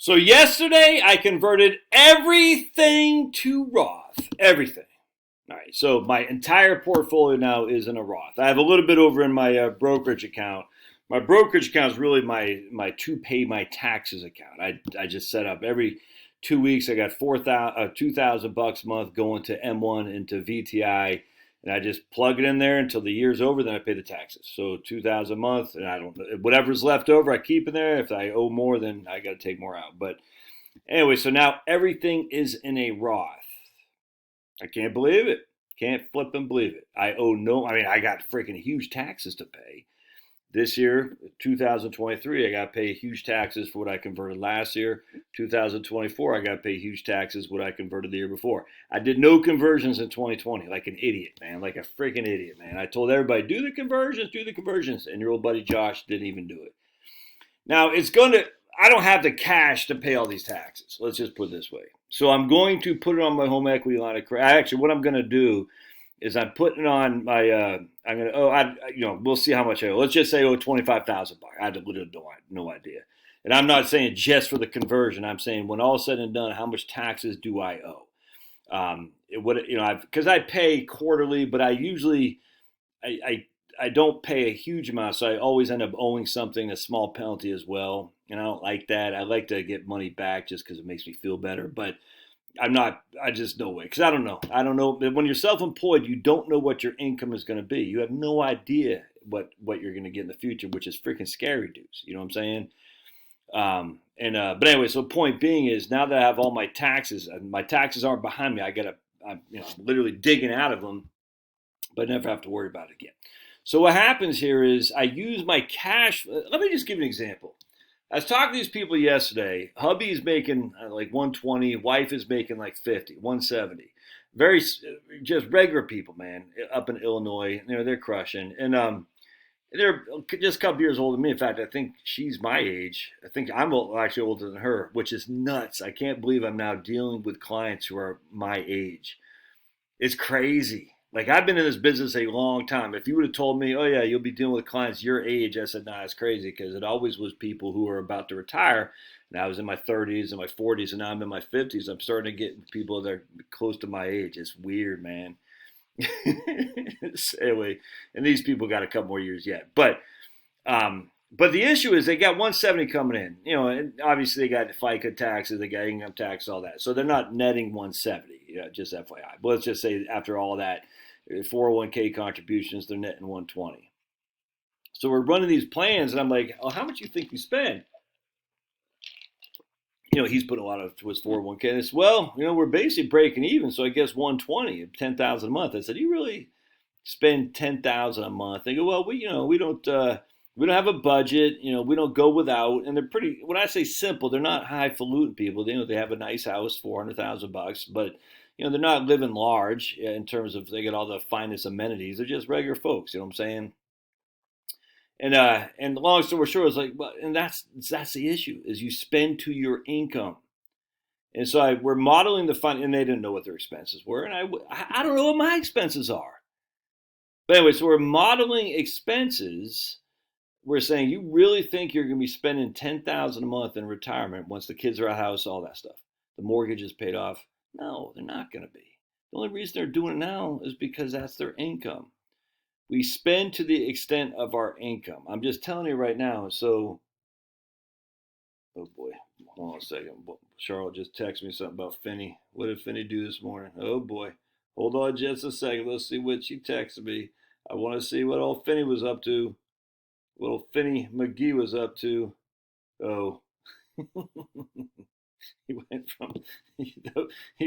So yesterday I converted everything to Roth. Everything. All right. So my entire portfolio now is in a Roth. I have a little bit over in my brokerage account. My brokerage account is really my to pay my taxes account. I just set up every 2 weeks. I got $2,000 a month going to M1 into VTI, and I just plug it in there until the year's over. Then I pay the taxes. So 2,000 a month, and I don't whatever's left over, I keep in there. If I owe more, then I got to take more out. But anyway, so now everything is in a Roth. I can't believe it. Can't flip and believe it. I got freaking huge taxes to pay. This year, 2023, I got to pay huge taxes for what I converted last year. 2024, I got to pay huge taxes what I converted the year before. I did no conversions in 2020, like an idiot, man, like a freaking idiot, man. I told everybody, do the conversions, and your old buddy Josh didn't even do it. Now, I don't have the cash to pay all these taxes. Let's just put it this way. So I'm going to put it on my home equity line of credit. Actually, what I'm going to do is I'm putting it on my. We'll see how much I owe. Let's just say I owe $25,000. I have literally no idea. And I'm not saying just for the conversion. I'm saying when all is said and done, how much taxes do I owe? Because I pay quarterly, but I usually I don't pay a huge amount, so I always end up owing something, a small penalty as well. And I don't like that. I like to get money back just because it makes me feel better. But I just no way. Because I don't know. When you're self-employed, you don't know what your income is going to be. You have no idea what you're going to get in the future, which is freaking scary, dudes. You know what I'm saying? But anyway, so point being is now that I have all my taxes, and my taxes aren't behind me, I'm literally digging out of them, but I never have to worry about it again. So what happens here is I use my cash. Let me just give you an example. I was talking to these people yesterday. Hubby's making like 120. Wife is making like 50, 170. Very just regular people, man, up in Illinois. They're crushing. And they're just a couple years older than me. In fact, I think she's my age. I think I'm actually older than her, which is nuts. I can't believe I'm now dealing with clients who are my age. It's crazy. Like, I've been in this business a long time. If you would have told me, oh yeah, you'll be dealing with clients your age, I said, nah, it's crazy, because it always was people who are about to retire. And I was in my 30s and my 40s, and now I'm in my 50s. I'm starting to get people that are close to my age. It's weird, man. Anyway, and these people got a couple more years yet. But the issue is they got 170 coming in, and obviously they got FICA taxes, they got income tax, all that. So they're not netting 170, just FYI. But let's just say after all that, 401k contributions, they're netting 120. So we're running these plans, and I'm like, oh, how much you think you spend? He's putting a lot of to his 401k. And it's, well, we're basically breaking even, so I guess 120, 10,000 a month. I said, you really spend 10,000 a month? They go, well, we don't have a budget, we don't go without, and they're pretty. When I say simple, they're not highfalutin people. They have a nice house, $400,000, but they're not living large in terms of they get all the finest amenities. They're just regular folks. You know what I'm saying? And the long story short is like, well, and that's the issue is you spend to your income. And so we're modeling the fund, and they didn't know what their expenses were, and I don't know what my expenses are. But anyway, so we're modeling expenses. We're saying, you really think you're going to be spending $10,000 a month in retirement once the kids are out of the house, all that stuff? The mortgage is paid off? No, they're not going to be. The only reason they're doing it now is because that's their income. We spend to the extent of our income. I'm just telling you right now. So, oh boy, hold on a second. Charlotte just texted me something about Finney. What did Finney do this morning? Oh boy, hold on just a second. Let's see what she texted me. I want to see what old Finney was up to. Little Finney McGee was up to. Oh, he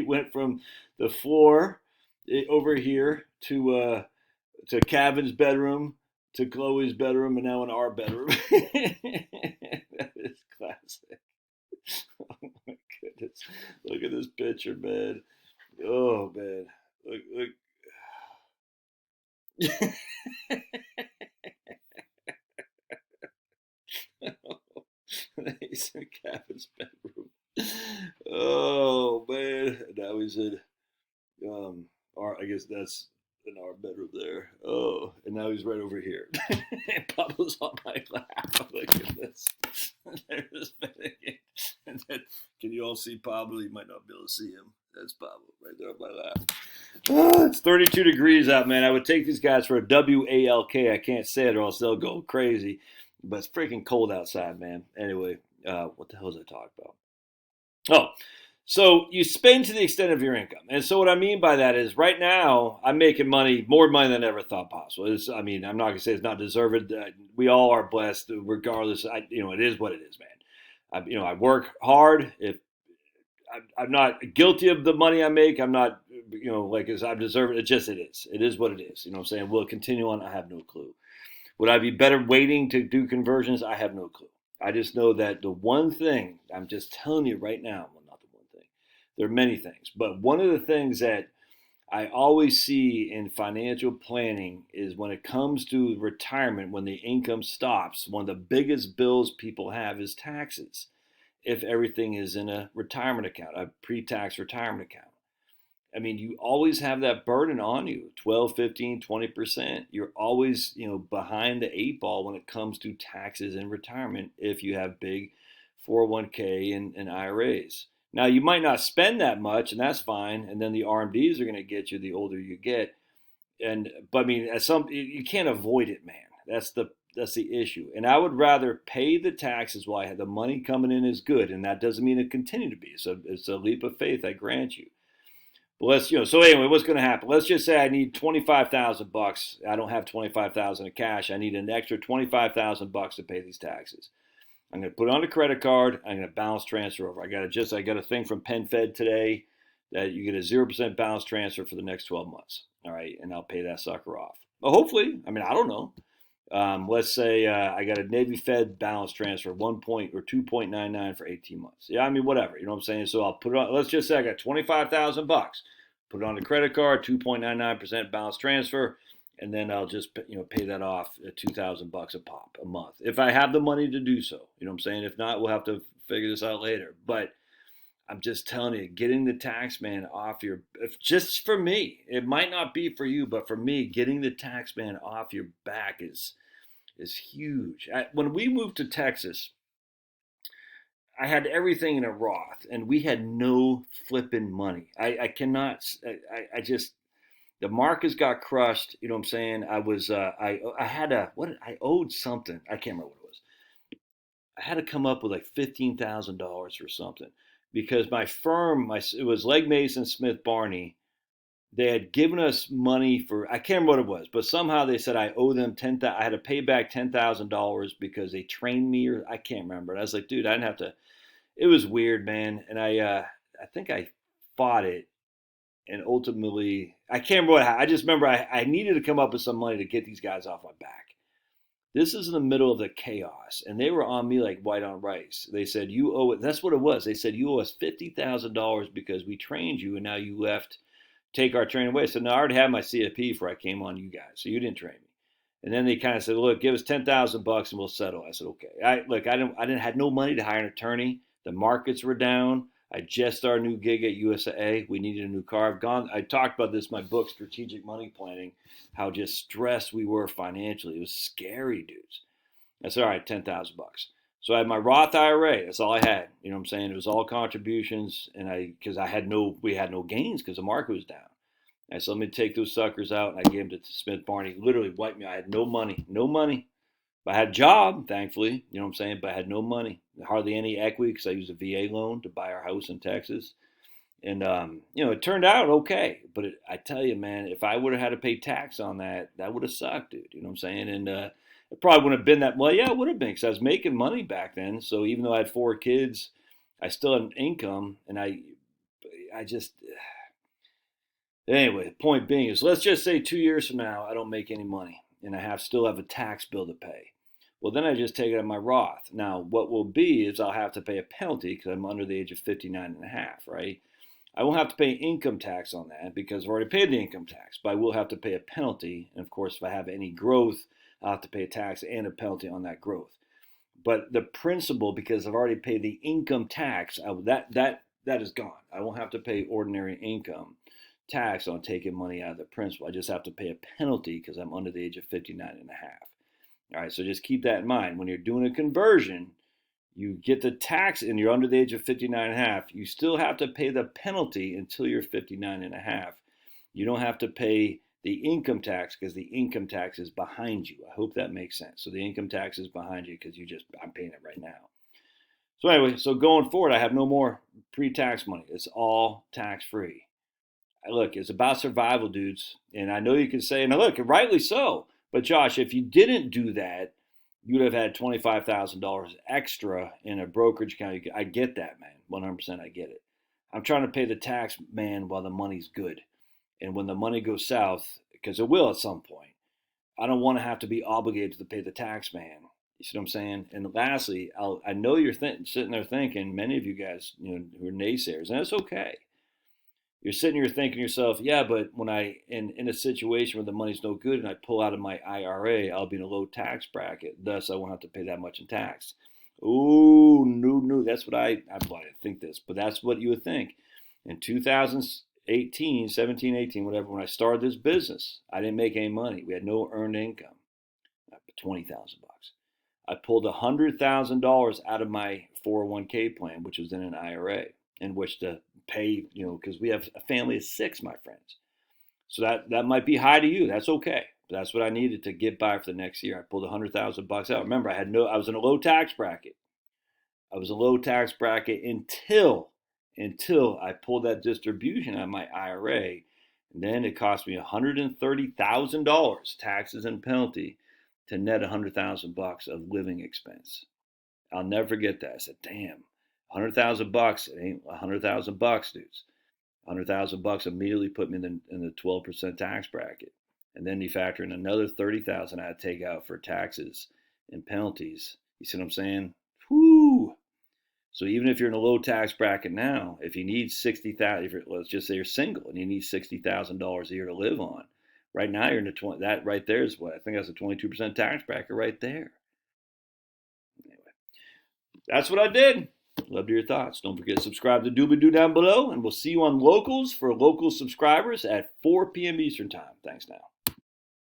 went from the floor over here to Kevin's bedroom, to Chloe's bedroom, and now in our bedroom. That is classic. Oh my goodness! Look at this picture, man. Oh man, look. He's in Kevin's bedroom. Oh man! Now he's in. I guess that's in our bedroom there. Oh, and now he's right over here. And Pablo's on my lap. Look at this. There's Benedict. And then, can you all see Pablo? You might not be able to see him. That's Pablo right there on my lap. Oh, it's 32 degrees out, man. I would take these guys for a WALK. I can't say it or else they'll go crazy. But it's freaking cold outside, man. Anyway, what the hell was I talking about? Oh, so you spend to the extent of your income. And so what I mean by that is right now I'm making money, more money than I ever thought possible. I mean, I'm not going to say it's not deserved. We all are blessed regardless. It is what it is, man. I work hard. If I'm not guilty of the money I make, I'm not, like as I deserve it. It is. It is what it is. You know what I'm saying? We'll continue on. I have no clue. Would I be better waiting to do conversions? I have no clue. I just know that the one thing, I'm just telling you right now, well, not the one thing, there are many things, but one of the things that I always see in financial planning is when it comes to retirement, when the income stops, one of the biggest bills people have is taxes. If everything is in a retirement account, a pre-tax retirement account. I mean, you always have that burden on you, 12, 15, 20%. You're always, behind the eight ball when it comes to taxes and retirement if you have big 401k and IRAs. Now, you might not spend that much, and that's fine. And then the RMDs are going to get you the older you get. But I mean, you can't avoid it, man. That's the issue. And I would rather pay the taxes while I have the money coming in is good, and that doesn't mean it continue to be. So it's a leap of faith, I grant you. So anyway, what's going to happen? Let's just say I need $25,000. I don't have $25,000 in cash. I need an extra $25,000 to pay these taxes. I'm going to put it on a credit card. I'm going to balance transfer over. I got a thing from PenFed today that you get a 0% balance transfer for the next 12 months. All right, and I'll pay that sucker off. Well, hopefully. I mean, I don't know. Let's say I got a Navy Fed balance transfer, 2.99 for 18 months. Yeah, I mean, whatever. You know what I'm saying? So I'll put it on. Let's just say I got $25,000. Put it on the credit card, 2.99% balance transfer, and then I'll just pay that off at $2,000 a pop a month if I have the money to do so. You know what I'm saying? If not, we'll have to figure this out later. But I'm just telling you, getting the tax man off just for me, it might not be for you, but for me, getting the tax man off your back is huge. When we moved to Texas, I had everything in a Roth, and we had no flipping money. I cannot. I just the markets got crushed. You know what I'm saying? I had I owed something. I can't remember what it was. I had to come up with like $15,000 or something because my firm, it was Legg Mason Smith Barney. They had given us money for, I can't remember what it was, but somehow they said I owe them I had to pay back $10,000 because they trained me, or I can't remember. And I was like, dude, I didn't have to. It was weird, man. And I think I fought it, and ultimately I can't remember I just remember I needed to come up with some money to get these guys off my back. This is in the middle of the chaos, and they were on me like white on rice. They said, you owe it. That's what it was. They said, you owe us $50,000 because we trained you, and now you left, take our training away. So now I already had my CFP before I came on you guys, so you didn't train me. And then they kind of said, look, give us $10,000 and we'll settle. I said, okay. I had no money to hire an attorney. The markets were down. I just started a new gig at USAA. We needed a new car. I talked about this in my book, Strategic Money Planning, how just stressed we were financially. It was scary, dudes. I said, all right, $10,000. So I had my Roth IRA. That's all I had. You know what I'm saying? It was all contributions, and we had no gains because the market was down. I said, let me take those suckers out, and I gave them to Smith Barney. Literally wiped me. I had no money. But I had a job, thankfully, you know what I'm saying? But I had no money, hardly any equity because I used a VA loan to buy our house in Texas. And, it turned out okay. But I tell you, man, if I would have had to pay tax on that, that would have sucked, dude. You know what I'm saying? And it probably wouldn't have been that, well, yeah, it would have been because I was making money back then. So even though I had 4 kids, I still had an income. And I just, anyway, the point being is let's just say 2 years from now, I don't make any money and I still have a tax bill to pay. Well, then I just take it out of my Roth. Now, what will be is I'll have to pay a penalty because I'm under the age of 59 and a half, right? I won't have to pay income tax on that because I've already paid the income tax, but I will have to pay a penalty. And of course, if I have any growth, I'll have to pay a tax and a penalty on that growth. But the principle, because I've already paid the income tax, that is gone. I won't have to pay ordinary income tax on taking money out of the principal. I just have to pay a penalty because I'm under the age of 59 and a half. All right, so just keep that in mind. When you're doing a conversion, you get the tax and you're under the age of 59 and a half. You still have to pay the penalty until you're 59 and a half. You don't have to pay the income tax because the income tax is behind you. I hope that makes sense. So the income tax is behind you because I'm paying it right now. So anyway, so going forward, I have no more pre-tax money. It's all tax-free. Look, it's about survival, dudes. And I know you can say, and look, rightly so. But Josh, if you didn't do that, you would have had $25,000 extra in a brokerage account. I get that, man. 100% I get it. I'm trying to pay the tax, man, while the money's good. And when the money goes south, because it will at some point, I don't want to have to be obligated to pay the tax man. You see what I'm saying? And lastly, I know you're sitting there thinking, many of you guys, who are naysayers, and that's okay. You're sitting here thinking to yourself, yeah, but when in a situation where the money's no good and I pull out of my IRA, I'll be in a low tax bracket. Thus, I won't have to pay that much in tax. Oh, no. That's what I didn't think this, but that's what you would think. In 2018, 17, 18, whatever, when I started this business, I didn't make any money. We had no earned income, $20,000. I pulled $100,000 out of my 401k plan, which was in an IRA, in which to pay, because we have a family of 6, my friends. So that might be high to you. That's okay. But that's what I needed to get by for the next year. I pulled $100,000 out. Remember, I was in a low tax bracket. I was a low tax bracket until I pulled that distribution out of my IRA. And then it cost me $130,000 taxes and penalty to net $100,000 of living expense. I'll never forget that. I said, damn, $100,000, it ain't $100,000, dudes. $100,000 immediately put me in the 12% tax bracket. And then you factor in another $30,000 I had to take out for taxes and penalties. You see what I'm saying? Whoo! So even if you're in a low tax bracket now, if you need $60,000, let's just say you're single and you need $60,000 a year to live on, right now you're in the 20. That right there is what I think that's a 22% tax bracket right there. Anyway, that's what I did. Love to hear your thoughts. Don't forget to subscribe to Doobly-Doo down below, and we'll see you on Locals for local subscribers at 4 p.m. Eastern Time. Thanks now.